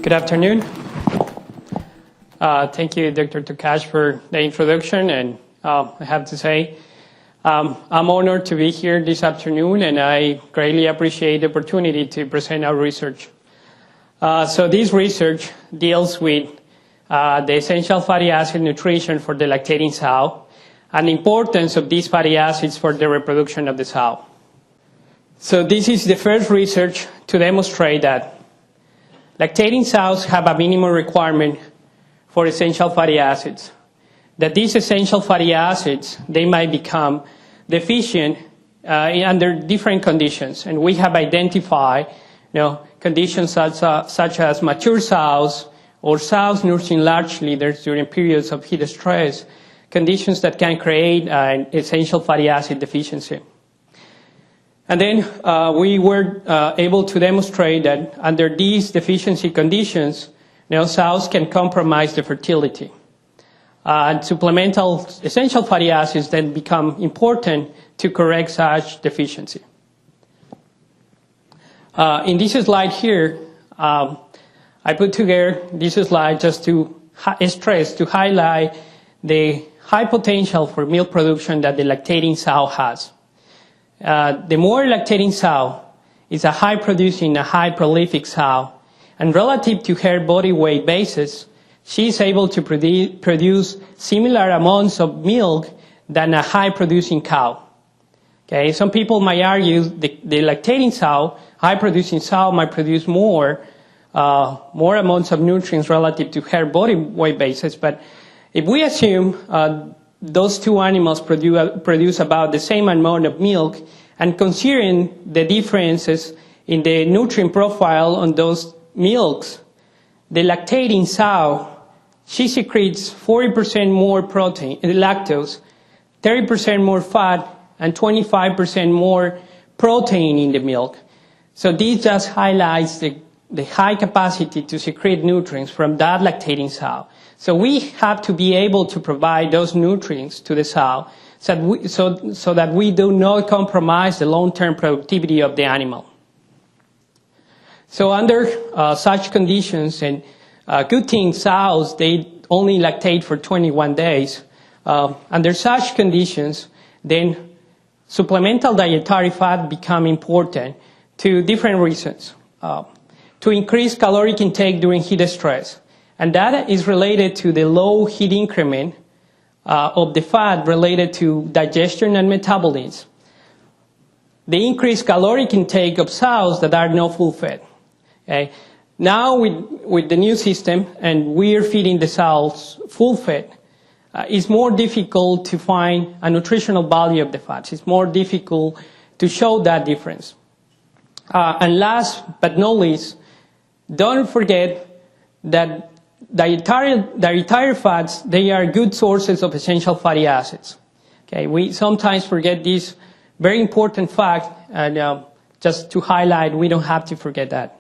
Good afternoon. Thank you, Dr. Tukash, for the introduction. And I have to say, I'm honored to be here this afternoon, and I greatly appreciate the opportunity to present our research. So this research deals with the essential fatty acid nutrition for the lactating sow and the importance of these fatty acids for the reproduction of the sow. So this is the first research to demonstrate that lactating sows have a minimum requirement for essential fatty acids. That these essential fatty acids, they might become deficient under different conditions. And we have identified conditions such as mature sows or sows nursing large litters during periods of heat stress, conditions that can create an essential fatty acid deficiency. And then we were able to demonstrate that under these deficiency conditions, sows can compromise the fertility. And supplemental essential fatty acids then become important to correct such deficiency. In this slide here, I put together this slide just to stress, to highlight the high potential for milk production that the lactating sow has. The more lactating sow is a high producing, a high prolific sow, and relative to her body weight basis, she is able to produce similar amounts of milk than a high producing cow. Okay, some people might argue the lactating sow, high producing sow, might produce more amounts of nutrients relative to her body weight basis, but if we assume those two animals produce about the same amount of milk, and considering the differences in the nutrient profile on those milks, the lactating sow, she secretes 40% more protein, lactose, 30% more fat, and 25% more protein in the milk. So this just highlights the high capacity to secrete nutrients from that lactating sow. So we have to be able to provide those nutrients to the sow so that we do not compromise the long-term productivity of the animal. So under such conditions, and good thing sows, they only lactate for 21 days. Under such conditions, then supplemental dietary fat become important to different reasons. To increase caloric intake during heat stress. And that is related to the low heat increment of the fat related to digestion and metabolism. The increased caloric intake of sows that are not full fed. Okay. Now with the new system, and we're feeding the sows full fed, it's more difficult to find a nutritional value of the fats. It's more difficult to show that difference. And last but not least, don't forget that dietary fats, they are good sources of essential fatty acids. Okay, we sometimes forget this very important fact, and just to highlight, we don't have to forget that.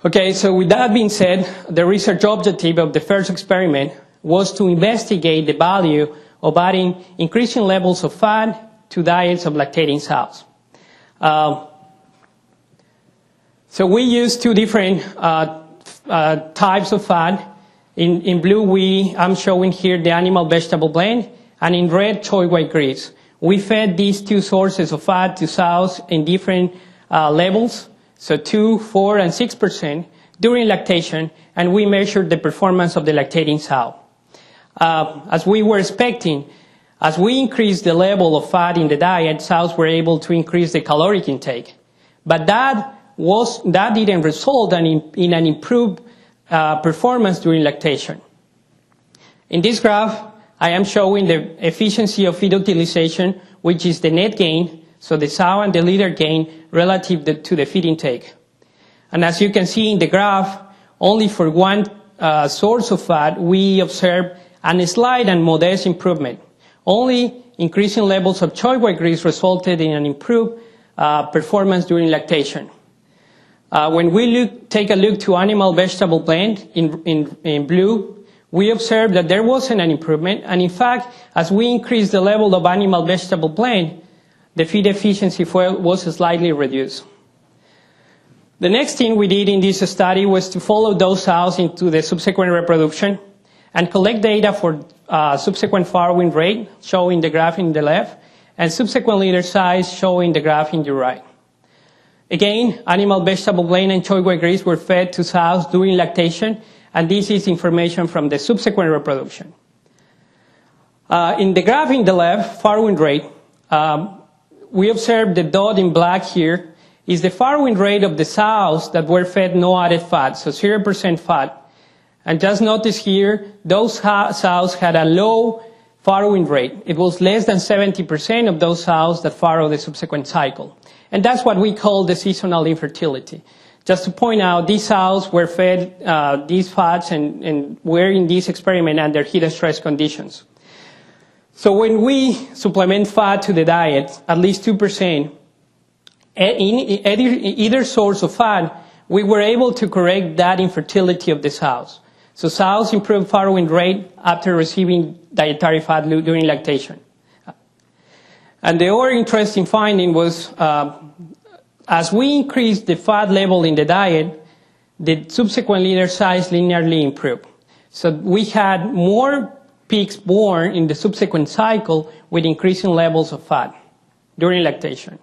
Okay, so with that being said, the research objective of the first experiment was to investigate the value of adding increasing levels of fat to diets of lactating sows. So we used two different types of fat. In blue, I'm showing here the animal vegetable blend, and in red, soy white grease. We fed these two sources of fat to sows in different levels, so 2, 4, and 6% during lactation, and we measured the performance of the lactating sow. As we were expecting, as we increased the level of fat in the diet, sows were able to increase the caloric intake. But that didn't result in an improved performance during lactation. In this graph, I am showing the efficiency of feed utilization, which is the net gain, so the sow and the litter gain relative to the feed intake. And as you can see in the graph, only for one source of fat, we observe a slight and modest improvement. Only increasing levels of soy white grease resulted in an improved performance during lactation. When we take a look to animal vegetable blend in blue, we observed that there wasn't an improvement, and in fact, as we increased the level of animal vegetable blend, the feed efficiency was slightly reduced. The next thing we did in this study was to follow those sows into the subsequent reproduction and collect data for subsequent farrowing rate, showing the graph in the left, and subsequent litter size, showing the graph in the right. Again, animal vegetable blend and choy grease were fed to sows during lactation, and this is information from the subsequent reproduction. In the graph in the left, farrowing rate, we observed the dot in black here is the farrowing rate of the sows that were fed no added fat, so 0% fat. And just notice here, those sows had a low farrowing rate. It was less than 70% of those sows that farrow the subsequent cycle. And that's what we call the seasonal infertility. Just to point out, these sows were fed these fats and were in this experiment under heat stress conditions. So when we supplement fat to the diet, at least 2%, in either source of fat, we were able to correct that infertility of the sows. So sows improved farrowing rate after receiving dietary fat during lactation. And the other interesting finding was, as we increased the fat level in the diet, the subsequent litter size linearly improved. So we had more pigs born in the subsequent cycle with increasing levels of fat during lactation.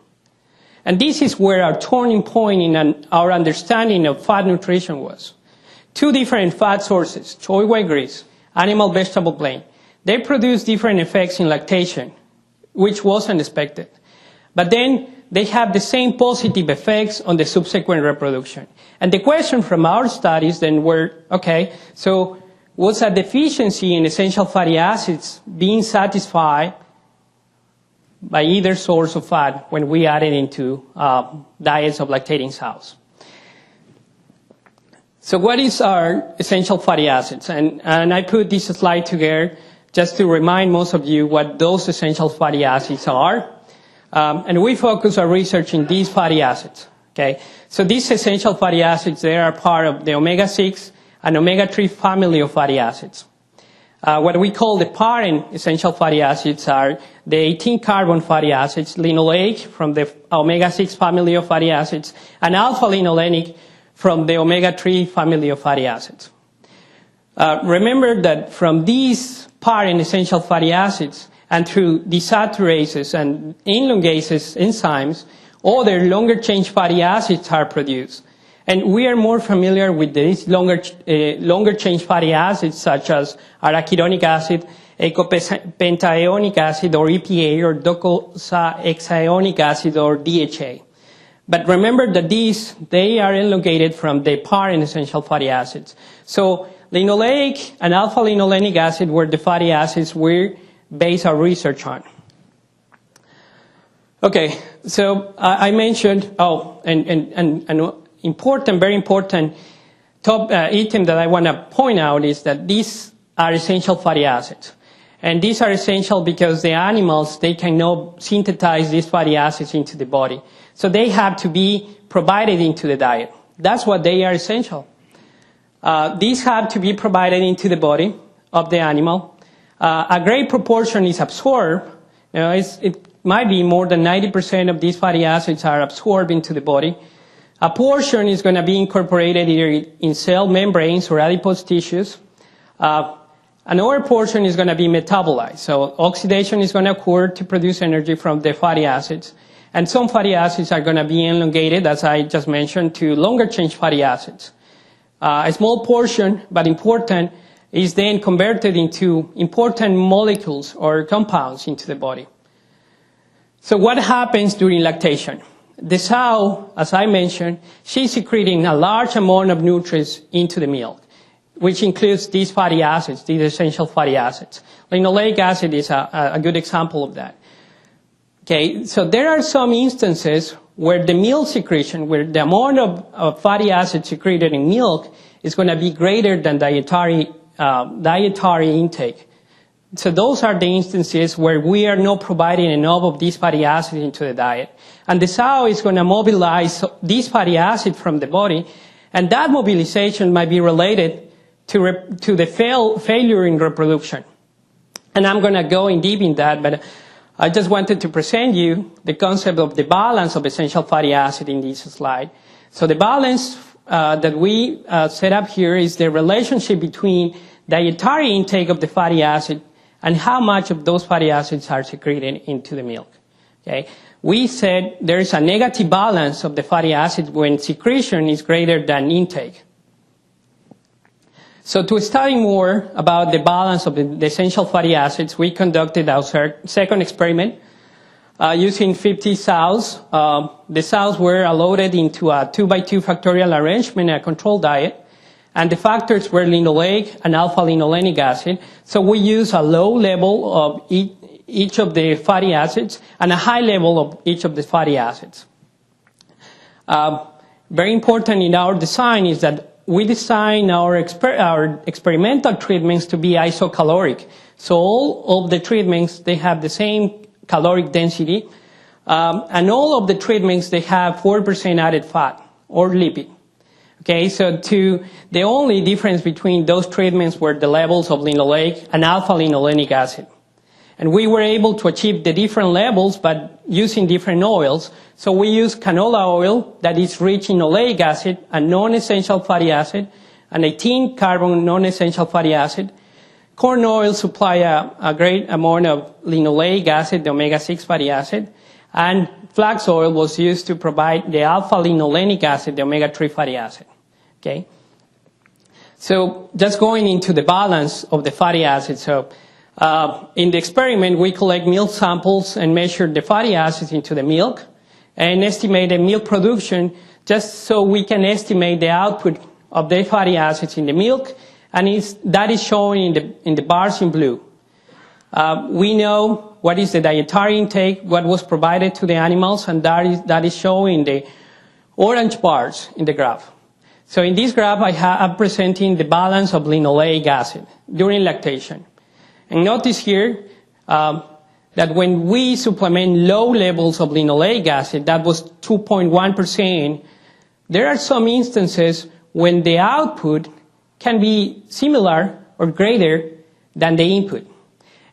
And this is where our turning point in our understanding of fat nutrition was. Two different fat sources, choy white grease, animal vegetable blend, they produce different effects in lactation, which wasn't expected. But then they have the same positive effects on the subsequent reproduction. And the question from our studies then were, okay, so was a deficiency in essential fatty acids being satisfied by either source of fat when we added into diets of lactating sows? So what is our essential fatty acids? And I put this slide together just to remind most of you what those essential fatty acids are. And we focus our research in these fatty acids. Okay? So these essential fatty acids, they are part of the omega-6 and omega-3 family of fatty acids. What we call the parent essential fatty acids are the 18-carbon fatty acids, linoleic from the omega-6 family of fatty acids, and alpha-linolenic from the omega-3 family of fatty acids. Remember that from these parent essential fatty acids and through desaturases and elongases enzymes, other longer-chain fatty acids are produced. And we are more familiar with these longer-chain fatty acids such as arachidonic acid, eicosapentaeonic acid or EPA, or docosahexaeonic acid or DHA. But remember that they are elongated from the parent essential fatty acids. So linoleic and alpha-linolenic acid were the fatty acids we base our research on. Okay, so I mentioned, and important, very important top item that I want to point out is that these are essential fatty acids. And these are essential because the animals, they cannot synthesize these fatty acids into the body. So they have to be provided into the diet. That's what they are essential. These have to be provided into the body of the animal. A great proportion is absorbed. It might be more than 90% of these fatty acids are absorbed into the body. A portion is going to be incorporated either in cell membranes or adipose tissues. Another portion is going to be metabolized. So oxidation is going to occur to produce energy from the fatty acids. And some fatty acids are going to be elongated, as I just mentioned, to longer-chain fatty acids. A small portion, but important, is then converted into important molecules or compounds into the body. So what happens during lactation? The sow, as I mentioned, she's secreting a large amount of nutrients into the milk, which includes these fatty acids, these essential fatty acids. Linoleic acid is a good example of that. Okay, so there are some instances where the milk secretion, where the amount of fatty acids secreted in milk is going to be greater than dietary intake. So those are the instances where we are not providing enough of these fatty acids into the diet. And the sow is going to mobilize these fatty acids from the body, and that mobilization might be related to the failure in reproduction. And I'm going to go in deep in that, but I just wanted to present you the concept of the balance of essential fatty acid in this slide. So the balance that we set up here is the relationship between dietary intake of the fatty acid and how much of those fatty acids are secreted into the milk. Okay? We said there is a negative balance of the fatty acids when secretion is greater than intake. So to study more about the balance of the essential fatty acids, we conducted our second experiment using 50 sows. The sows were loaded into a 2x2 factorial arrangement, a controlled diet, and the factors were linoleic and alpha-linolenic acid. So we use a low level of each of the fatty acids and a high level of each of the fatty acids. Very important in our design is that we design our experimental treatments to be isocaloric. So all of the treatments, they have the same caloric density, and all of the treatments, they have 4% added fat or lipid. Okay, so the only difference between those treatments were the levels of linoleic and alpha-linolenic acid. And we were able to achieve the different levels, but using different oils. So we use canola oil that is rich in oleic acid, a non-essential fatty acid, an 18-carbon non-essential fatty acid. Corn oil supply a great amount of linoleic acid, the omega-6 fatty acid, and flax oil was used to provide the alpha-linolenic acid, the omega-3 fatty acid. Okay? So just going into the balance of the fatty acids. So in the experiment, we collect milk samples and measure the fatty acids into the milk and estimate the milk production just so we can estimate the output of the fatty acids in the milk, and that is shown in the bars in blue. We know what is the dietary intake, what was provided to the animals, and that is shown in the orange bars in the graph. So in this graph, I'm presenting the balance of linoleic acid during lactation. And notice here that when we supplement low levels of linoleic acid, that was 2.1%, there are some instances when the output can be similar or greater than the input.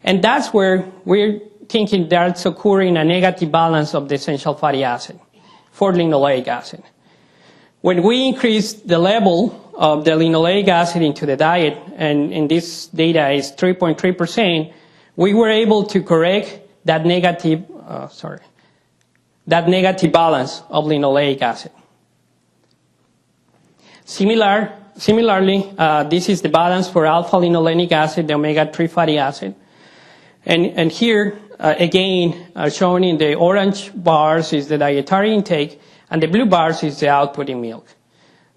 And that's where we're thinking that's occurring a negative balance of the essential fatty acid for linoleic acid. When we increase the level of the linoleic acid into the diet, and in this data is 3.3%, we were able to correct that negative balance of linoleic acid. Similarly, this is the balance for alpha-linolenic acid, the omega-3 fatty acid. And here, again, shown in the orange bars is the dietary intake, and the blue bars is the output in milk.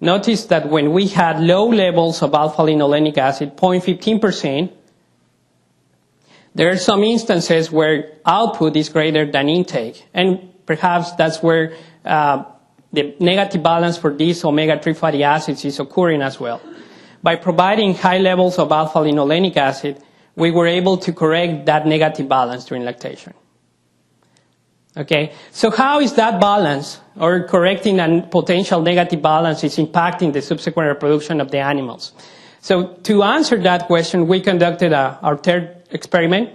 Notice that when we had low levels of alpha-linolenic acid, 0.15%, there are some instances where output is greater than intake, and perhaps that's where the negative balance for these omega-3 fatty acids is occurring as well. By providing high levels of alpha-linolenic acid, we were able to correct that negative balance during lactation. Okay, so how is that balance, or correcting a potential negative balance, is impacting the subsequent reproduction of the animals? So to answer that question, we conducted our third experiment.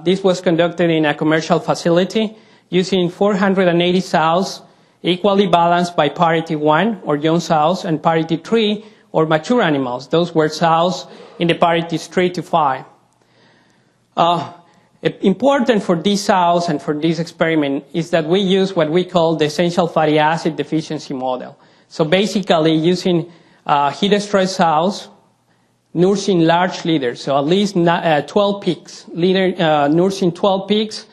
This was conducted in a commercial facility using 480 sows, equally balanced by parity 1, or young sows, and parity 3, or mature animals. Those were sows in the parities 3 to 5. Important for these sows and for this experiment is that we use what we call the essential fatty acid deficiency model. So basically using heat-stressed sows, nursing large litters, so at least 12 pigs, nursing 12 pigs,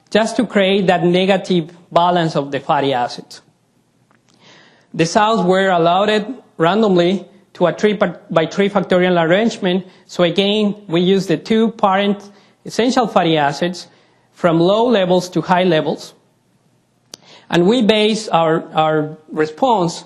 just to create that negative balance of the fatty acids. The sows were allotted randomly to a 3x3 factorial arrangement. So again, we use the two parent essential fatty acids from low levels to high levels. And we base our response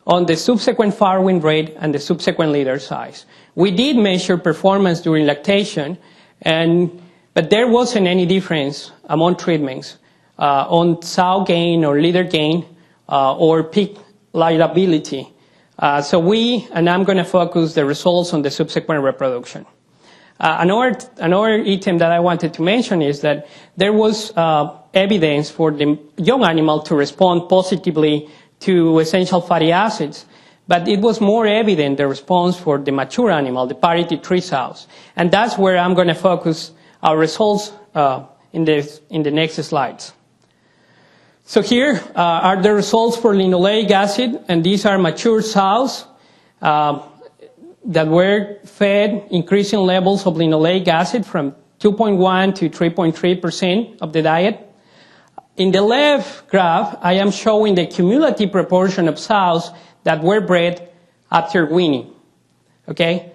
on the subsequent farrowing rate and the subsequent litter size. We did measure performance during lactation, but there wasn't any difference among treatments on sow gain or litter gain or pig liability. So I'm going to focus the results on the subsequent reproduction. Another item that I wanted to mention is that there was evidence for the young animal to respond positively to essential fatty acids. But it was more evident, the response for the mature animal, the parity 3 sows. And that's where I'm going to focus our results in the next slides. So here are the results for linoleic acid, and these are mature sows that were fed increasing levels of linoleic acid from 2.1 to 3.3% of the diet. In the left graph, I am showing the cumulative proportion of sows that were bred after weaning. Okay?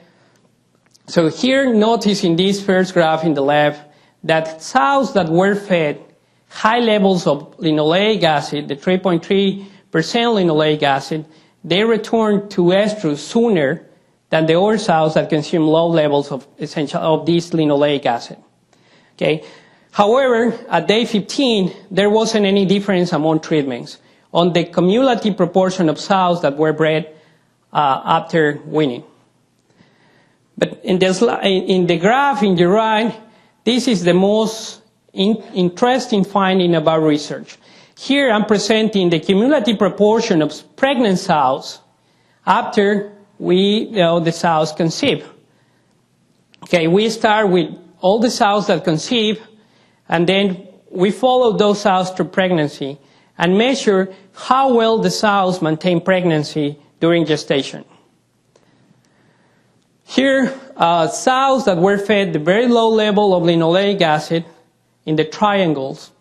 So here, notice in this first graph in the left that sows that were fed high levels of linoleic acid, the 3.3% linoleic acid, they return to estrus sooner than the other sows that consume low levels of this linoleic acid. Okay? However, at day 15, there wasn't any difference among treatments on the cumulative proportion of sows that were bred after weaning. But in the graph in the right, this is the most interesting finding about research. Here I'm presenting the cumulative proportion of pregnant sows after the sows conceive. Okay, we start with all the sows that conceive, and then we follow those sows through pregnancy and measure how well the sows maintain pregnancy during gestation. Here, sows that were fed the very low level of linoleic acid in the triangles,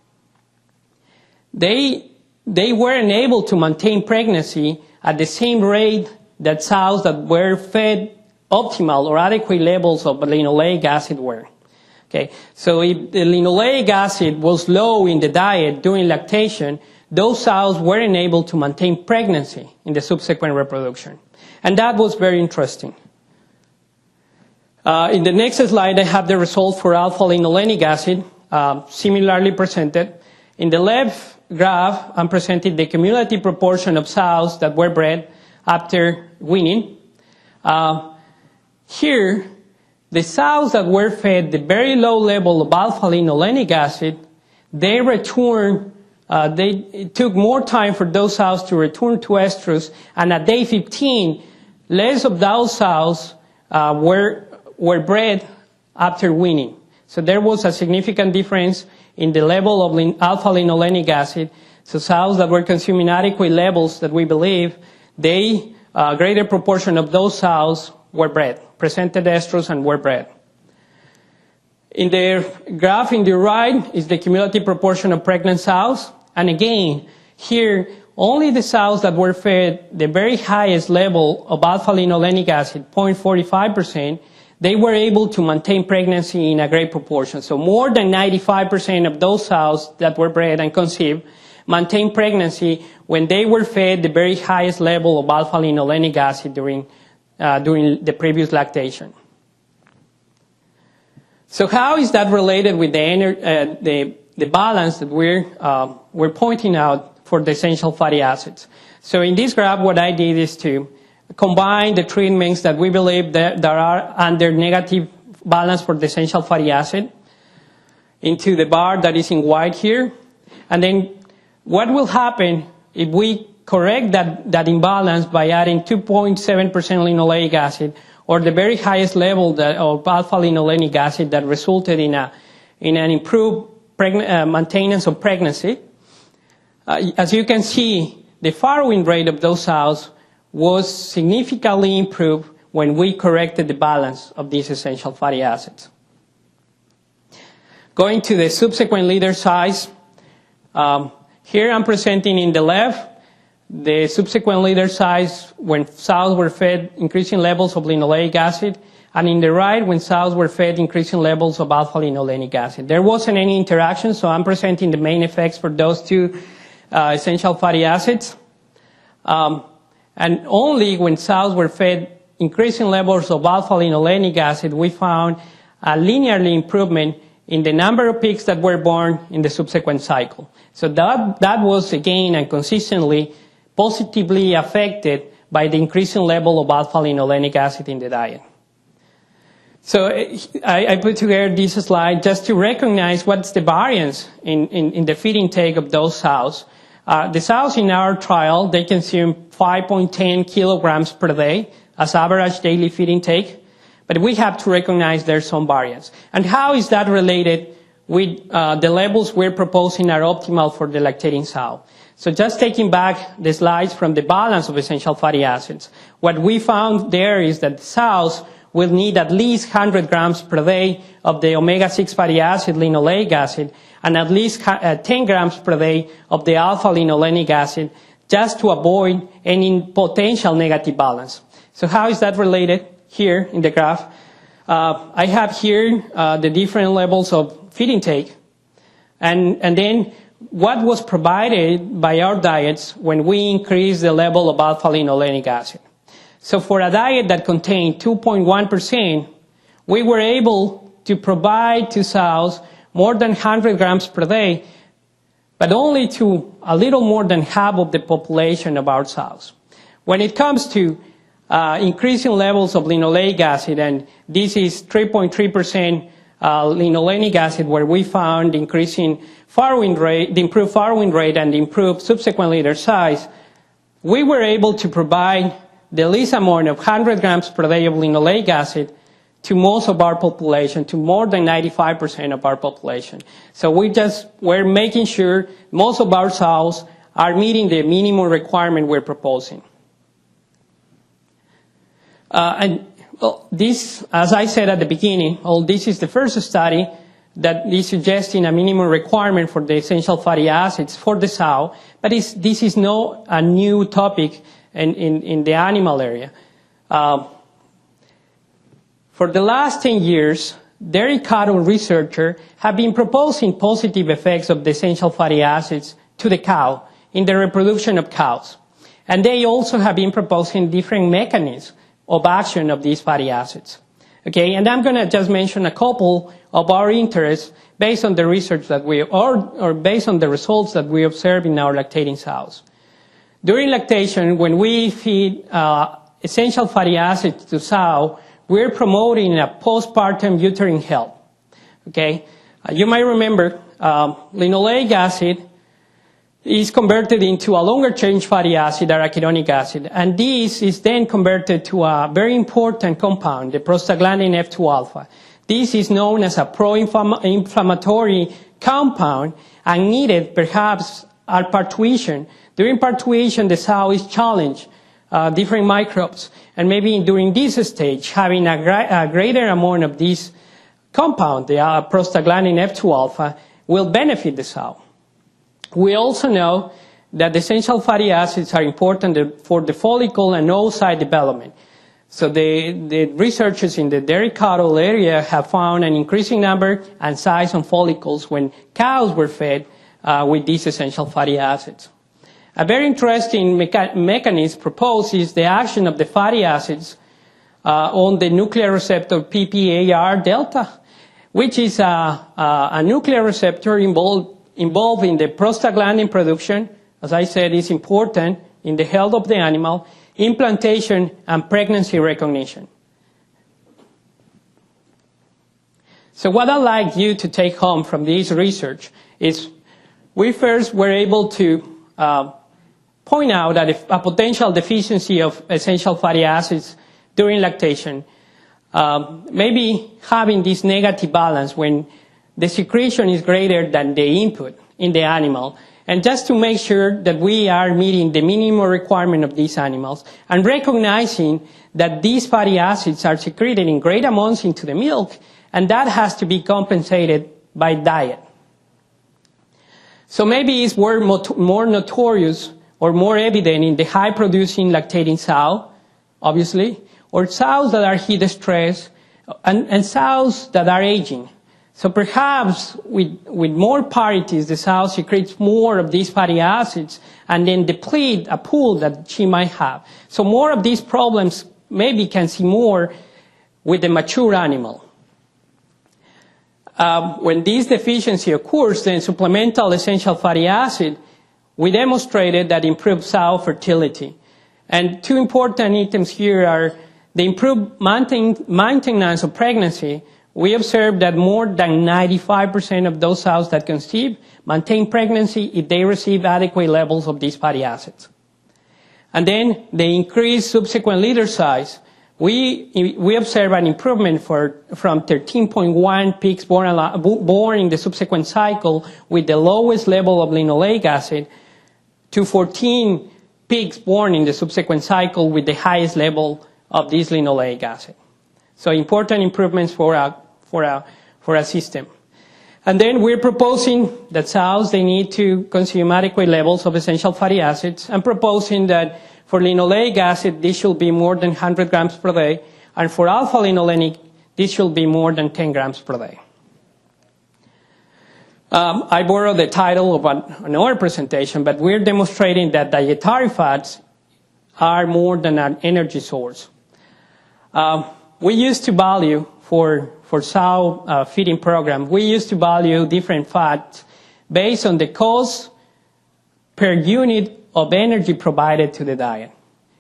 they weren't able to maintain pregnancy at the same rate that sows that were fed optimal or adequate levels of linoleic acid were. Okay, so if the linoleic acid was low in the diet during lactation, those sows weren't able to maintain pregnancy in the subsequent reproduction. And that was very interesting. In the next slide, I have the results for alpha-linolenic acid, similarly presented. In the left graph, I'm presenting the cumulative proportion of sows that were bred after weaning. Here, the sows that were fed the very low level of alpha-linolenic acid, it took more time for those sows to return to estrus, and at day 15, less of those sows were bred after weaning. So there was a significant difference in the level of alpha-linolenic acid. So sows that were consuming adequate levels that we believe, greater proportion of those sows were bred, presented estrus and were bred. In the graph in the right is the cumulative proportion of pregnant sows. And again, here, only the sows that were fed the very highest level of alpha-linolenic acid, 0.45%, they were able to maintain pregnancy in a great proportion. So more than 95% of those sows that were bred and conceived maintained pregnancy when they were fed the very highest level of alpha-linolenic acid during the previous lactation. So how is that related with the balance that we're pointing out for the essential fatty acids? So in this graph, what I did is to combine the treatments that we believe that are under negative balance for the essential fatty acid into the bar that is in white here. And then what will happen if we correct that imbalance by adding 2.7% linoleic acid, or the very highest level of alpha-linolenic acid that resulted in an improved maintenance of pregnancy. As you can see, the farrowing rate of those sows was significantly improved when we corrected the balance of these essential fatty acids. Going to the subsequent litter size, here I'm presenting in the left the subsequent litter size when sows were fed increasing levels of linoleic acid, and in the right when sows were fed increasing levels of alpha-linolenic acid. There wasn't any interaction, so I'm presenting the main effects for those two essential fatty acids. And only when sows were fed increasing levels of alpha-linolenic acid, we found a linearly improvement in the number of pigs that were born in the subsequent cycle. So that was again and consistently positively affected by the increasing level of alpha-linolenic acid in the diet. So I put together this slide just to recognize what's the variance in the feed intake of those sows The sows in our trial, they consume 5.10 kilograms per day as average daily feed intake. But we have to recognize there's some variance. And how is that related with the levels we're proposing are optimal for the lactating sow? So just taking back the slides from the balance of essential fatty acids, what we found there is that the sows will need at least 100 grams per day of the omega-6 fatty acid, linoleic acid, and at least 10 grams per day of the alpha-linolenic acid just to avoid any potential negative balance. So how is that related? Here in the graph, I have here the different levels of feed intake, and then what was provided by our diets when we increased the level of alpha-linolenic acid. So for a diet that contained 2.1%, we were able to provide to sows more than 100 grams per day, but only to a little more than half of the population of our sows. When it comes to increasing levels of linoleic acid, and this is 3.3% linolenic acid, where we found increasing farrowing rate, the improved farrowing rate, and improved subsequent litter size, we were able to provide the least amount of 100 grams per day of linoleic acid to most of our population, to more than 95% of our population. So we're making sure most of our sows are meeting the minimum requirement we're proposing. This, as I said at the beginning, this is the first study that is suggesting a minimum requirement for the essential fatty acids for the sow, but this is not a new topic in the animal area. For the last 10 years, dairy cattle researchers have been proposing positive effects of the essential fatty acids to the cow in the reproduction of cows. And they also have been proposing different mechanisms of action of these fatty acids. Okay, and I'm going to just mention a couple of our interests based on the research that or based on the results that we observe in our lactating sows. During lactation, when we feed essential fatty acids to sow, we're promoting a postpartum uterine health. Okay, you might remember linoleic acid is converted into a longer chain fatty acid, arachidonic acid, and this is then converted to a very important compound, the prostaglandin F2 alpha. This is known as a pro-inflammatory compound and needed perhaps at parturition. During parturition, the sow is challenged, different microbes, and maybe during this stage, having a greater amount of this compound, the prostaglandin F2 alpha, will benefit the sow. We also know that essential fatty acids are important for the follicle and oocyte development. So the researchers in the dairy cattle area have found an increasing number and size of follicles when cows were fed with these essential fatty acids. A very interesting mechanism proposed is the action of the fatty acids on the nuclear receptor PPAR delta, which is a nuclear receptor involved in the prostaglandin production. As I said, is important in the health of the animal, implantation, and pregnancy recognition. So what I'd like you to take home from this research is we first were able to point out that if a potential deficiency of essential fatty acids during lactation, maybe having this negative balance when the secretion is greater than the input in the animal, and just to make sure that we are meeting the minimum requirement of these animals and recognizing that these fatty acids are secreted in great amounts into the milk, and that has to be compensated by diet. So maybe it's more notorious or more evident in the high-producing lactating sow, obviously, or sows that are heat stressed, and sows that are aging. So perhaps with more parities, the sow secretes more of these fatty acids and then deplete a pool that she might have. So more of these problems maybe can see more with the mature animal. When this deficiency occurs, then supplemental essential fatty acid, we demonstrated that improved sow fertility. And two important items here are the improved maintenance of pregnancy we observed that more than 95% of those sows that conceive maintain pregnancy if they receive adequate levels of these fatty acids. And then the increased subsequent litter size, we observe an improvement from 13.1 pigs born in the subsequent cycle with the lowest level of linoleic acid to 14 pigs born in the subsequent cycle with the highest level of this linoleic acid. So important improvements for a system. And then we're proposing that sows, they need to consume adequate levels of essential fatty acids, and proposing that for linoleic acid, this should be more than 100 grams per day, and for alpha-linolenic, this should be more than 10 grams per day. I borrowed the title of another presentation, but we're demonstrating that dietary fats are more than an energy source. We used to value, for sow feeding program, we used to value different fats based on the cost per unit of energy provided to the diet.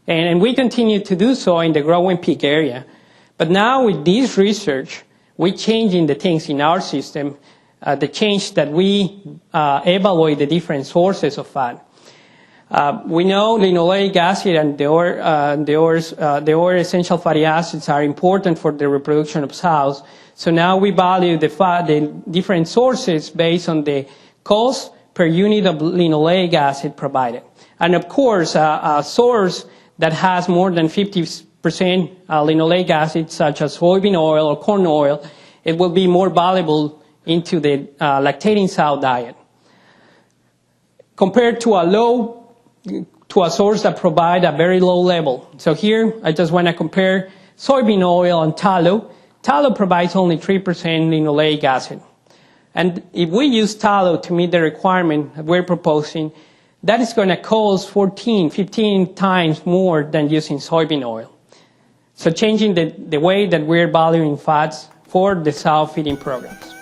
And we continue to do so in the growing pig area. But now with this research, we're changing the things in our system, the change that we evaluate the different sources of fat. We know linoleic acid and the other essential fatty acids are important for the reproduction of sows. So now we value the different sources based on the cost per unit of linoleic acid provided. And of course, a source that has more than 50% linoleic acid, such as soybean oil or corn oil, it will be more valuable into the lactating sow diet. Compared to a source that provide a very low level. So here, I just want to compare soybean oil and tallow. Tallow provides only 3% linoleic acid. And if we use tallow to meet the requirement that we're proposing, that is going to cost 15 times more than using soybean oil. So changing the way that we're valuing fats for the sow feeding programs.